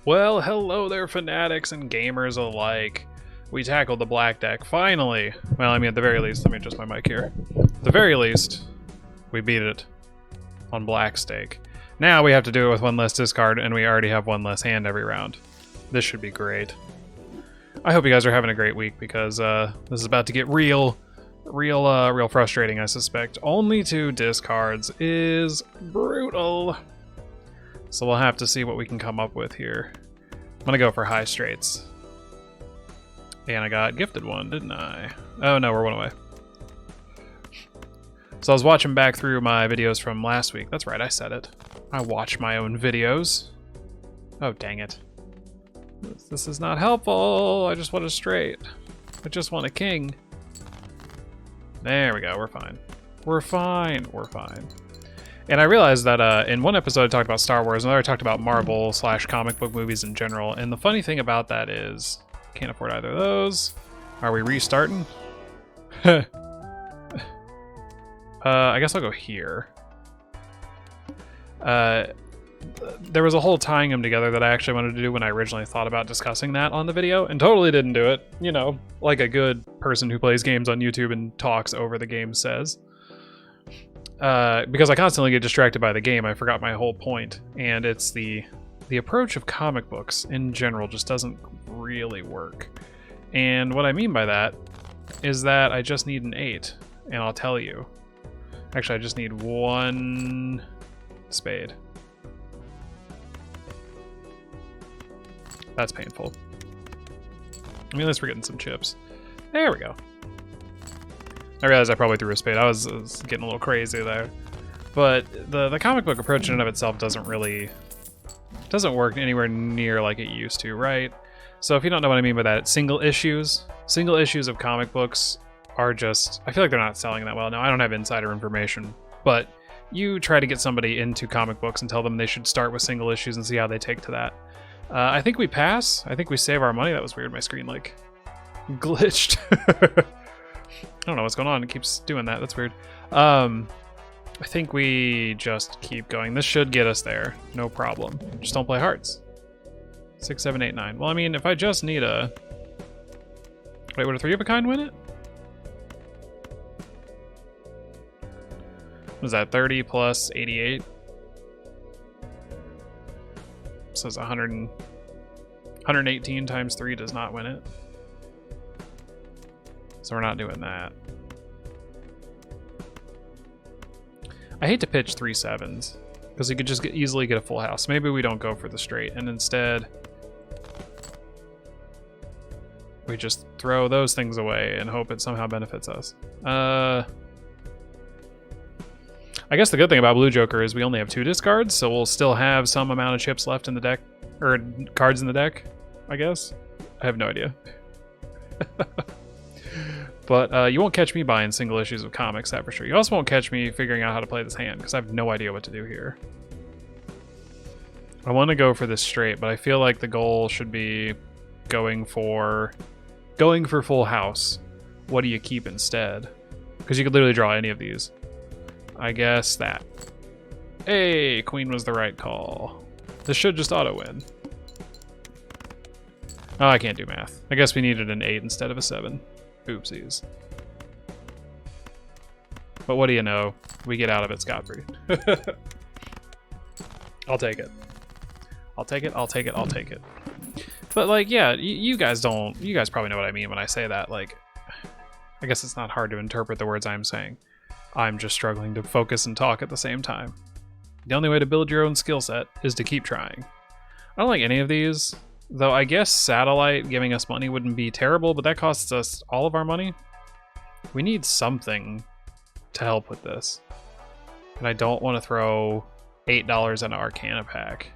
Well, hello there, fanatics and gamers alike. We tackled the black deck, finally. Well, I mean, at the very least, let me adjust my mic here. At the very least, we beat it on black stake. Now we have to do it with one less discard, and we already have one less hand every round. This should be great. I hope you guys are having a great week, because this is about to get real frustrating, I suspect. Only 2 discards is brutal. So we'll have to see what we can come up with here. I'm gonna go for high straights. And I got gifted one, didn't I? Oh no, we're one away. So I was watching back through my videos from last week. That's right, I said it. I watch my own videos. Oh, dang it. This is not helpful. I just want a straight. I just want a king. There we go, we're fine. We're fine, we're fine. And I realized that in one episode I talked about Star Wars, another I talked about Marvel / comic book movies in general. And the funny thing about that is, can't afford either of those. Are we restarting? I guess I'll go here. There was a whole tying them together that I actually wanted to do when I originally thought about discussing that on the video, and totally didn't do it. You know, like a good person who plays games on YouTube and talks over the game says. Because I constantly get distracted by the game, I forgot my whole point, and it's the approach of comic books in general just doesn't really work. And what I mean by that is that I just need an 8, and I'll tell you. Actually, I just need 1 spade. That's painful. I mean, at least we're getting some chips. There we go. I realized I probably threw a spade. I was getting a little crazy there. But the comic book approach in and of itself doesn't work anywhere near like it used to, right? So if you don't know what I mean by that, single issues of comic books are just, I feel like they're not selling that well. Now, I don't have insider information, but you try to get somebody into comic books and tell them they should start with single issues and see how they take to that. I think we pass. I think we save our money. That was weird. My screen like glitched. I don't know what's going on. It keeps doing that. That's weird. I think we just keep going. This should get us there. No problem. Just don't play hearts. 6, 7, 8, 9. Well, I mean, if I just need a... Wait, would a 3 of a kind win it? Was that 30 plus 88? Says 118 times 3 does not win it. So we're not doing that. I hate to pitch 3 7s because you could just easily get a full house. Maybe we don't go for the straight and instead we just throw those things away and hope it somehow benefits us. I guess the good thing about Blue Joker is we only have 2 discards, so we'll still have some amount of chips left in the deck, or cards in the deck, I guess. I have no idea. But you won't catch me buying single issues of comics, that for sure. You also won't catch me figuring out how to play this hand, because I have no idea what to do here. I want to go for this straight, but I feel like the goal should be going for full house. What do you keep instead? Because you could literally draw any of these. I guess that. Hey, queen was the right call. This should just auto-win. Oh, I can't do math. I guess we needed an 8 instead of a 7. Oopsies. But what do you know? We get out of it scot-free. I'll take it. I'll take it, I'll take it, I'll take it. But like, yeah, you guys probably know what I mean when I say that. Like, I guess it's not hard to interpret the words I'm saying. I'm just struggling to focus and talk at the same time. The only way to build your own skill set is to keep trying. I don't like any of these. Though I guess satellite giving us money wouldn't be terrible, but that costs us all of our money. We need something to help with this. And I don't want to throw $8 in an Arcana pack.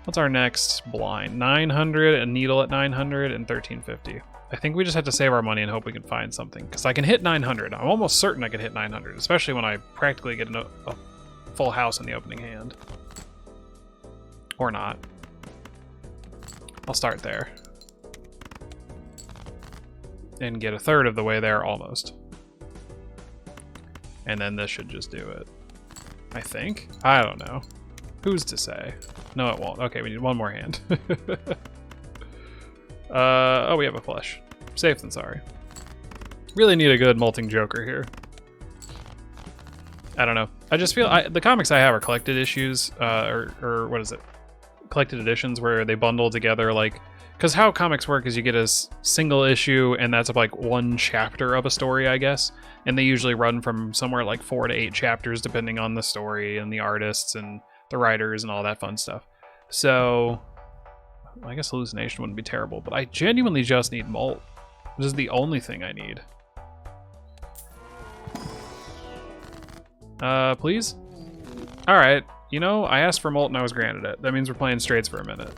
What's our next blind? 900, a needle at 900, and 1350. I think we just have to save our money and hope we can find something. Because I can hit 900. I'm almost certain I can hit 900, especially when I practically get a full house in the opening hand. Or not. I'll start there. And get a third of the way there, almost. And then this should just do it. I think. I don't know. Who's to say? No, it won't. Okay, we need one more hand. Oh, we have a flush. Safe than sorry. Really need a good molting joker here. I don't know. I just feel the comics I have are collected issues, or what is it? Collected editions where they bundle together, like, because how comics work is you get a single issue and that's like one chapter of a story, I guess, and they usually run from somewhere like 4 to 8 chapters depending on the story and the artists and the writers and all that fun stuff. So I guess hallucination wouldn't be terrible, but I genuinely just need molt. This is the only thing I need. Please? Alright, you know, I asked for molt and I was granted it. That means we're playing straights for a minute.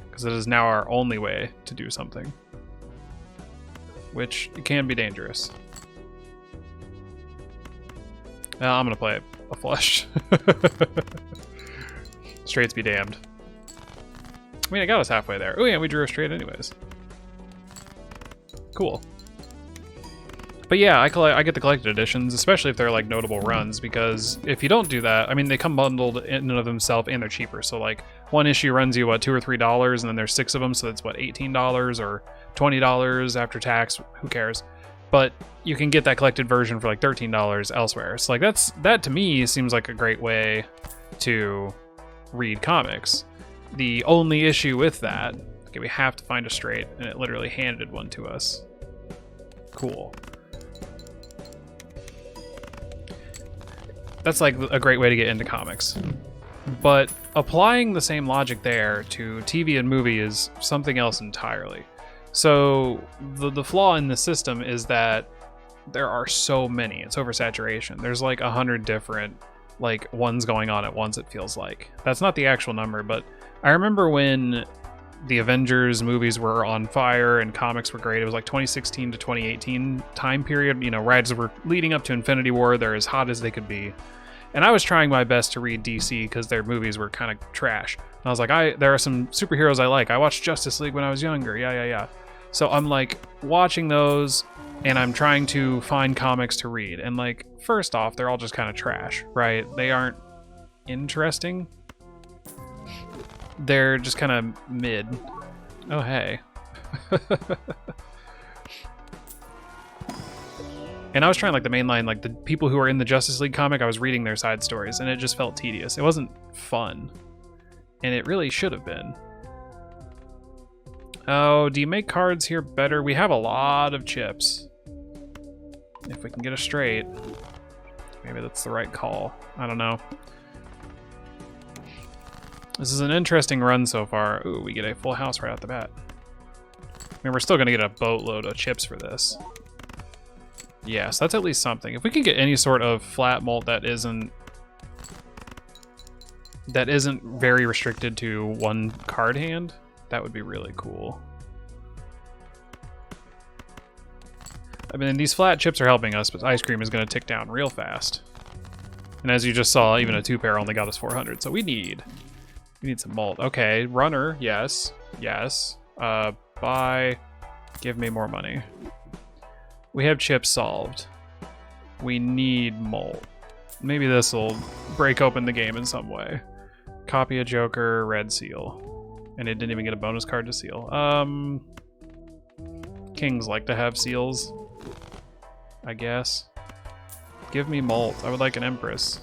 Because it is now our only way to do something. Which can be dangerous. I'm gonna play a flush. Straights be damned. I mean, it got us halfway there. Oh yeah, we drew a straight anyways. Cool. But yeah, I get the collected editions, especially if they're like notable runs, because if you don't do that, I mean, they come bundled in and of themselves and they're cheaper. So like one issue runs you what, $2 or $3, and then there's 6 of them, so that's what, $18 or $20 after tax. Who cares? But you can get that collected version for like $13 elsewhere. So like that to me seems like a great way to read comics. The only issue with that, okay, we have to find a straight, and it literally handed one to us. Cool. That's like a great way to get into comics. But applying the same logic there to TV and movie is something else entirely. So the flaw in the system is that there are so many. It's oversaturation. There's like 100 different like ones going on at once, it feels like. That's not the actual number, but I remember when the Avengers movies were on fire and comics were great. It was like 2016 to 2018 time period. You know, rides were leading up to Infinity War. They're as hot as they could be. And I was trying my best to read DC because their movies were kind of trash. And I was like, there are some superheroes I like. I watched Justice League when I was younger. Yeah. So I'm like watching those and I'm trying to find comics to read. And like, first off, they're all just kind of trash, right? They aren't interesting. They're just kind of mid. Oh, hey. And I was trying like the mainline, like the people who are in the Justice League comic, I was reading their side stories and it just felt tedious. It wasn't fun. And it really should have been. Oh, do you make cards here better? We have a lot of chips. If we can get a straight, maybe that's the right call. I don't know. This is an interesting run so far. Ooh, we get a full house right out the bat. I mean, we're still gonna get a boatload of chips for this. Yes, that's at least something. If we can get any sort of flat molt that isn't very restricted to one card hand, that would be really cool. I mean, these flat chips are helping us, but ice cream is going to tick down real fast. And as you just saw, even a 2-pair only got us 400, so we need some molt. Okay, runner, yes. Buy, give me more money. We have chips solved. We need molt. Maybe this will break open the game in some way. Copy a Joker, red seal. And it didn't even get a bonus card to seal. Kings like to have seals, I guess. Give me molt. I would like an Empress.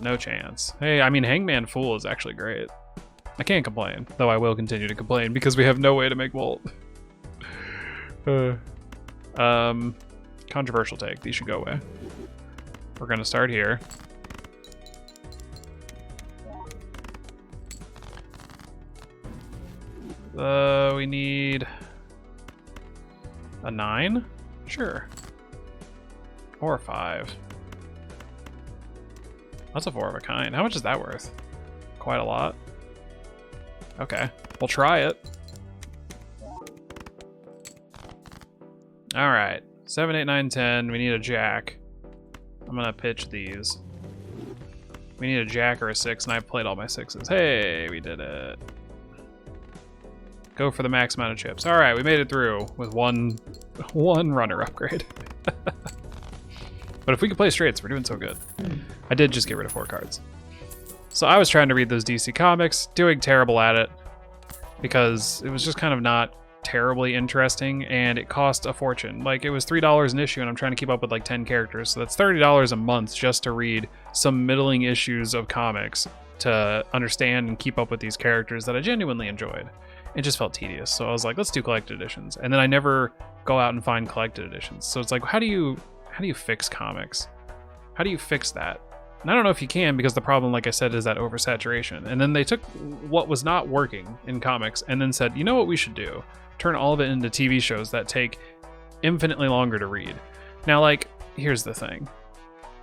No chance. Hey, I mean, Hangman Fool is actually great. I can't complain, though I will continue to complain because we have no way to make molt. Controversial take. These should go away. We're gonna start here. We need a 9? Sure. Or a 5. That's a 4 of a kind. How much is that worth? Quite a lot. Okay, we'll try it. All right, 7, 8, 9, 10. We need a jack. I'm gonna pitch these. We need a jack or a 6, and I've played all my 6s. Hey, we did it. Go for the max amount of chips. All right, we made it through with one runner upgrade. But if we could play straights, we're doing so good. I did just get rid of 4 cards. So I was trying to read those DC comics, doing terrible at it because it was just kind of not terribly interesting, and it cost a fortune. Like, it was $3 an issue, and I'm trying to keep up with like 10 characters, so that's $30 a month just to read some middling issues of comics to understand and keep up with these characters that I genuinely enjoyed. It just felt tedious, so I was like, let's do collected editions. And then I never go out and find collected editions. So it's like, how do you fix comics? How do you fix that? And I don't know if you can, because the problem, like I said, is that oversaturation. And then they took what was not working in comics and then said, you know what we should do? Turn all of it into TV shows that take infinitely longer to read. Now, like, here's the thing.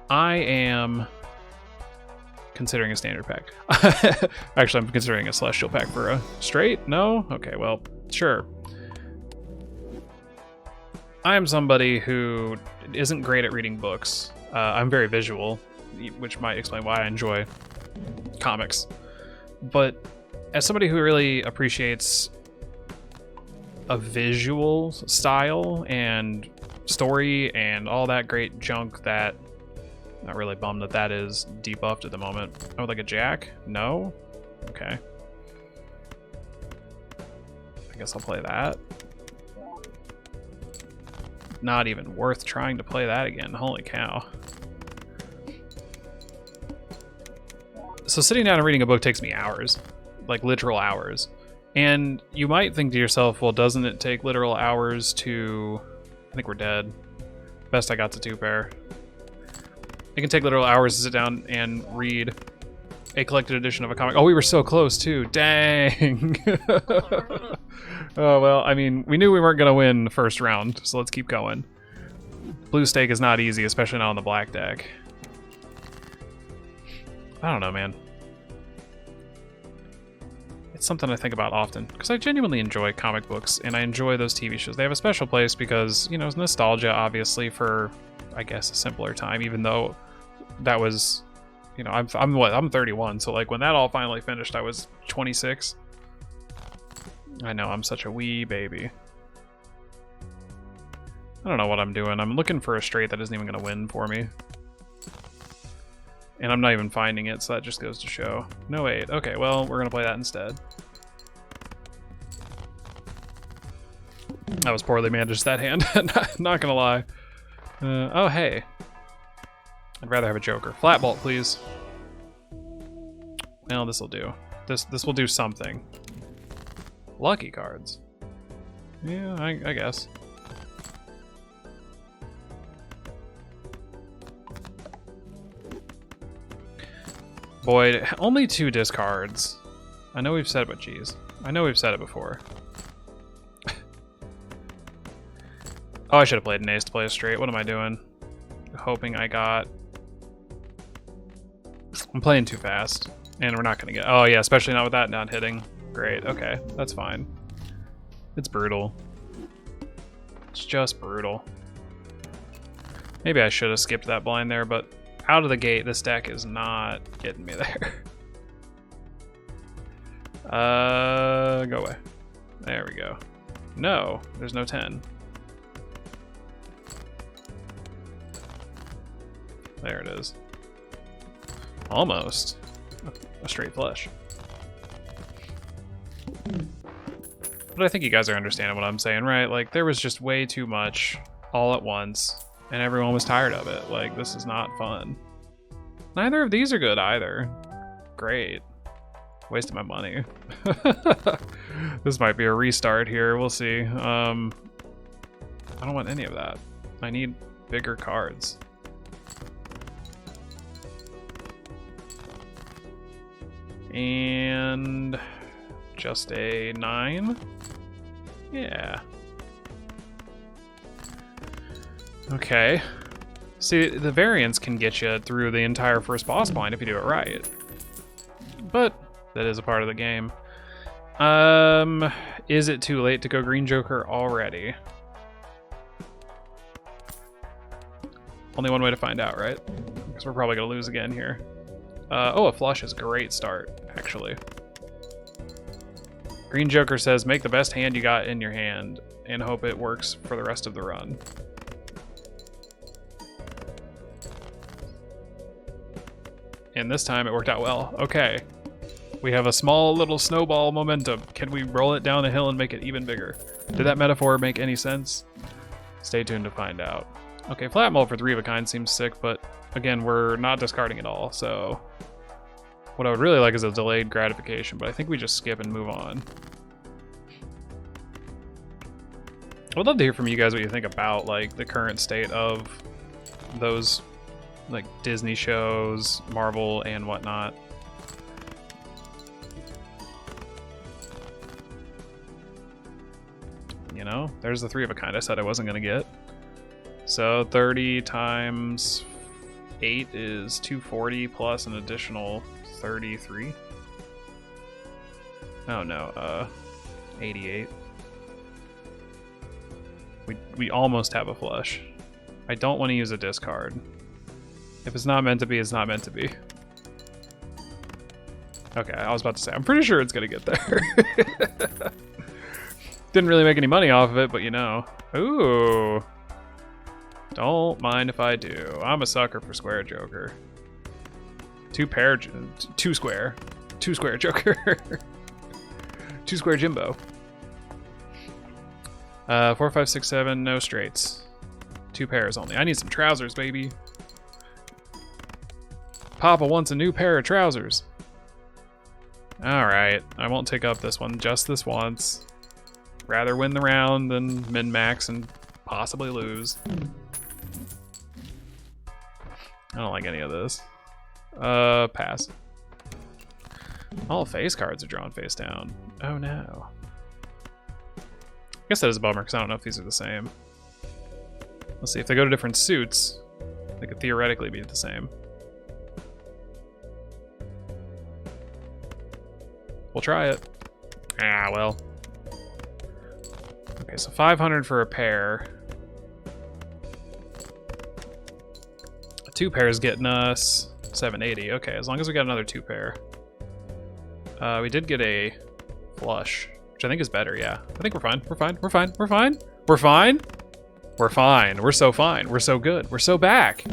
I am considering a standard pack. Actually, I'm considering a celestial pack for a straight. No? Okay, well, sure. I am somebody who isn't great at reading books. I'm very visual, which might explain why I enjoy comics. But as somebody who really appreciates a visual style and story and all that great junk, that not really bummed that is debuffed at the moment. Oh, like a jack? No? Okay. I guess I'll play that. Not even worth trying to play that again. Holy cow. So sitting down and reading a book takes me hours. Like literal hours. And you might think to yourself, well, doesn't it take literal hours to... I think we're dead. Best I got to 2 pair. It can take literal hours to sit down and read a collected edition of a comic. Oh, we were so close too. Dang. Oh, well, I mean, we knew we weren't going to win the first round, so let's keep going. Blue stake is not easy, especially not on the black deck. I don't know, man. It's something I think about often, because I genuinely enjoy comic books, and I enjoy those TV shows. They have a special place because, you know, it's nostalgia, obviously, for, I guess, a simpler time, even though that was, you know, I'm 31, so like when that all finally finished, I was 26. I know, I'm such a wee baby. I don't know what I'm doing. I'm looking for a straight that isn't even going to win for me. And I'm not even finding it, so that just goes to show. No 8. Okay, well, we're going to play that instead. That was poorly managed, that hand. Not going to lie. Oh, hey. I'd rather have a joker. Flat bolt, please. Well, this'll do. This will do something. Lucky cards. Yeah, I guess. Boyd, only 2 discards. I know we've said it, but geez. I know we've said it before. Oh, I should have played an ace to play a straight. What am I doing? Hoping I got... I'm playing too fast. And we're not going to get... Oh, yeah, especially not with that not hitting. Great, okay. That's fine. It's brutal. It's just brutal. Maybe I should have skipped that blind there, but out of the gate, this deck is not getting me there. Go away. There we go. No, there's no 10. There it is. Almost. A straight flush. But I think you guys are understanding what I'm saying, right? Like, there was just way too much all at once, and everyone was tired of it. Like, this is not fun. Neither of these are good either. Great. Wasted my money. This might be a restart here. We'll see. I don't want any of that. I need bigger cards. And just a 9. Yeah. Okay. See, the variance can get you through the entire first boss blind if you do it right. But that is a part of the game. Is it too late to go Green Joker already? Only one way to find out, right? Because we're probably going to lose again here. Oh, a flush is a great start, actually. Green Joker says, make the best hand you got in your hand and hope it works for the rest of the run. And this time it worked out well. Okay. We have a small little snowball momentum. Can we roll it down the hill and make it even bigger? Did that metaphor make any sense? Stay tuned to find out. Okay, flat mold for 3 of a kind seems sick, but again, we're not discarding it all, so... What I would really like is a delayed gratification, but I think we just skip and move on. I would love to hear from you guys what you think about, like, the current state of those, like, Disney shows, Marvel, and whatnot. You know, there's the 3 of a kind I said I wasn't going to get. So 30 times 8 is 240 plus an additional 33. Oh no, 88. We almost have a flush. I don't want to use a discard. If it's not meant to be, it's not meant to be. Okay, I was about to say, I'm pretty sure it's going to get there. Didn't really make any money off of it, but you know. Ooh. Don't mind if I do. I'm a sucker for square Joker. Two square Joker. 2 square Jimbo. 4, 5, 6, 7, no straights. 2 pairs only. I need some trousers, baby. Papa wants a new pair of trousers. Alright, I won't take up this one just this once. Rather win the round than min-max and possibly lose. I don't like any of this. Pass. All face cards are drawn face down. Oh no. I guess that is a bummer because I don't know if these are the same. Let's see, if they go to different suits, they could theoretically be the same. We'll try it. Ah, well. Okay, so 500 for a pair. 2 pairs getting us 780. Okay, as long as we got another 2 pair. We did get a flush, which I think is better, yeah. I think we're fine. We're fine. We're fine. We're fine. We're fine. We're fine. We're so fine. We're so good. We're so back.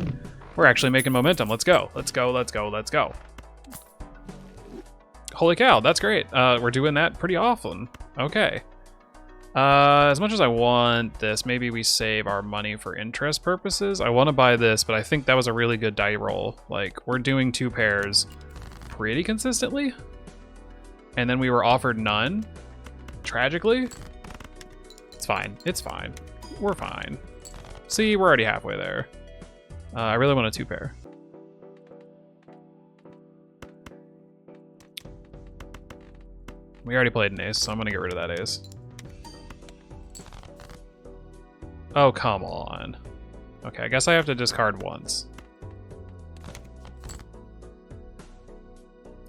We're actually making momentum. Let's go. Let's go. Let's go. Let's go. Holy cow, that's great. We're doing that pretty often. Okay. As much as I want this, maybe we save our money for interest purposes. I want to buy this, but I think that was a really good die roll. Like, we're doing 2 pairs pretty consistently. And then we were offered none. Tragically. It's fine. It's fine. We're fine. See, we're already halfway there. I really want a 2 pair. We already played an ace, so I'm going to get rid of that ace. Oh, come on. Okay, I guess I have to discard once.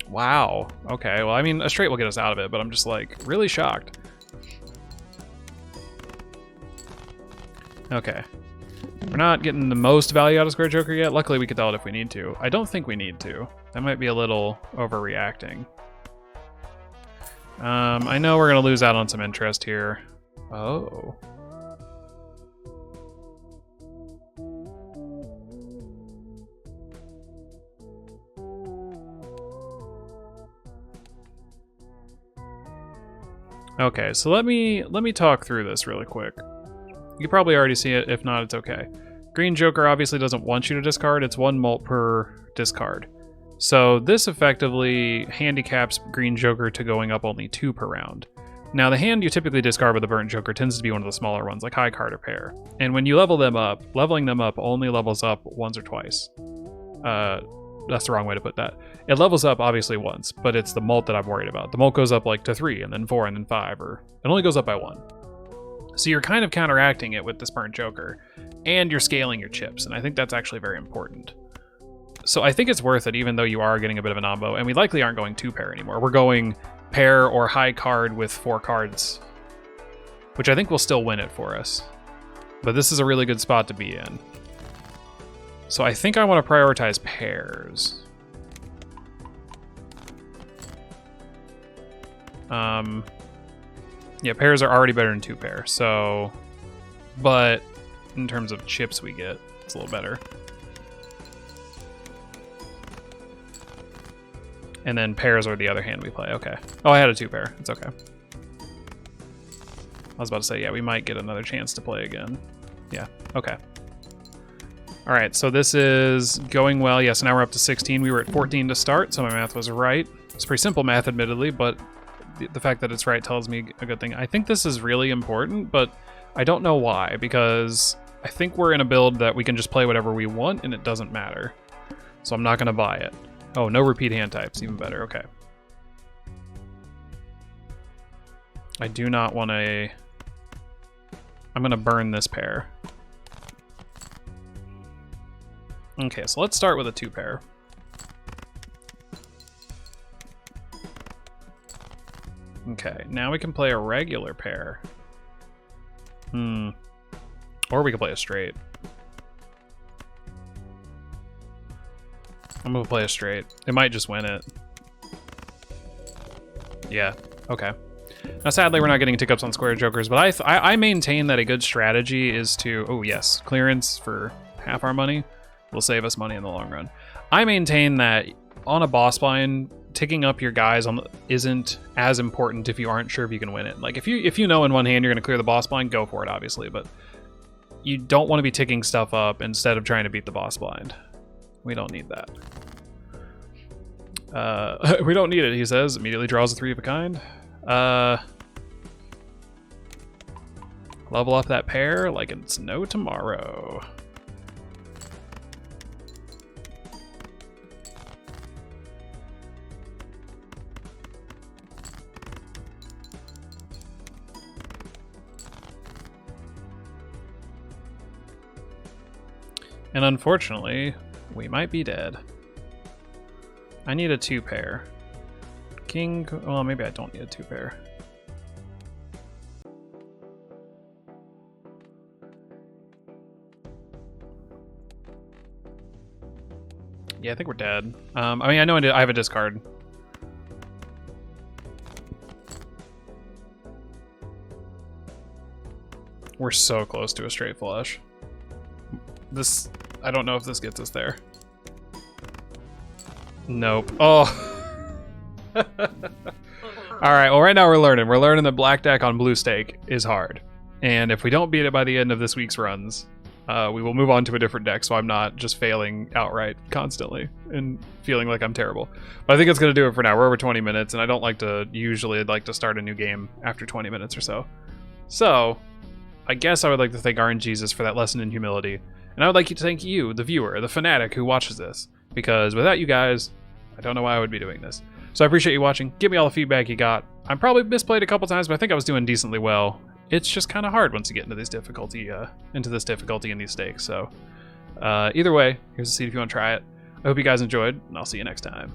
Wow. Okay, well, I mean, a straight will get us out of it, but I'm just, like, really shocked. Okay. We're not getting the most value out of Square Joker yet. Luckily, we could tell it if we need to. I don't think we need to. That might be a little overreacting. I know we're going to lose out on some interest here. Oh. Okay, so let me talk through this really quick. You can probably already see it. If not, it's okay. Green Joker obviously doesn't want you to discard. It's 1 mult per discard. So this effectively handicaps Green Joker to going up only 2 per round. Now, the hand you typically discard with the Burnt Joker tends to be one of the smaller ones, like High Card or Pair. And when you level them up, leveling them up only levels up once or twice. That's the wrong way to put that. It levels up obviously once, but it's the mult that I'm worried about. The mult goes up like to 3, and then 4, and then 5, or it only goes up by 1. So you're kind of counteracting it with this Burnt Joker, and you're scaling your chips, and I think that's actually very important. So I think it's worth it, even though you are getting a bit of an ombo, and we likely aren't going 2 pair anymore. We're going pair or high card with 4 cards, which I think will still win it for us. But this is a really good spot to be in. So I think I want to prioritize pairs. Yeah, pairs are already better than 2 pair, so... But in terms of chips we get, it's a little better. And then pairs are the other hand we play. Okay. Oh, I had a 2-pair. It's okay. I was about to say, yeah, we might get another chance to play again. Yeah, okay. All right, so this is going well. Yes, now we're up to 16. We were at 14 to start, so my math was right. It's pretty simple math, admittedly, but the fact that it's right tells me a good thing. I think this is really important, but I don't know why, because I think we're in a build that we can just play whatever we want, and it doesn't matter. So I'm not going to buy it. Oh, no repeat hand types, even better. Okay. I do not want a... I'm going to burn this pair. Okay, so let's start with a 2-pair. Okay, now we can play a regular pair. Or we can play a straight. I'm gonna play a straight. It might just win it. Yeah, okay. Now, sadly, we're not getting tick-ups on square jokers, but I maintain that a good strategy is to... Oh, yes, clearance for half our money will save us money in the long run. I maintain that on a boss line, ticking up your guys isn't as important if you aren't sure if you can win it. Like, if you know in one hand you're going to clear the boss blind, go for it, obviously, but you don't want to be ticking stuff up instead of trying to beat the boss blind. We don't need that. We don't need it, he says. Immediately draws a 3 of a kind. Level up that pair like it's no tomorrow. And unfortunately, we might be dead. I need a 2-pair. King, well, maybe I don't need a 2-pair. Yeah, I think we're dead. I mean, I know I have a discard. We're so close to a straight flush. This, I don't know if this gets us there. Nope. Oh. All right, well, right now we're learning. We're learning that black deck on blue stake is hard. And if we don't beat it by the end of this week's runs, we will move on to a different deck, so I'm not just failing outright constantly and feeling like I'm terrible. But I think it's going to do it for now. We're over 20 minutes, and I don't like to, usually I'd like to start a new game after 20 minutes or so. So, I guess I would like to thank RNGesus for that lesson in humility. And I would like to thank you, the viewer, the fanatic who watches this. Because without you guys, I don't know why I would be doing this. So I appreciate you watching. Give me all the feedback you got. I probably misplayed a couple times, but I think I was doing decently well. It's just kind of hard once you get into this difficulty in these stakes. So either way, here's a seed if you want to try it. I hope you guys enjoyed, and I'll see you next time.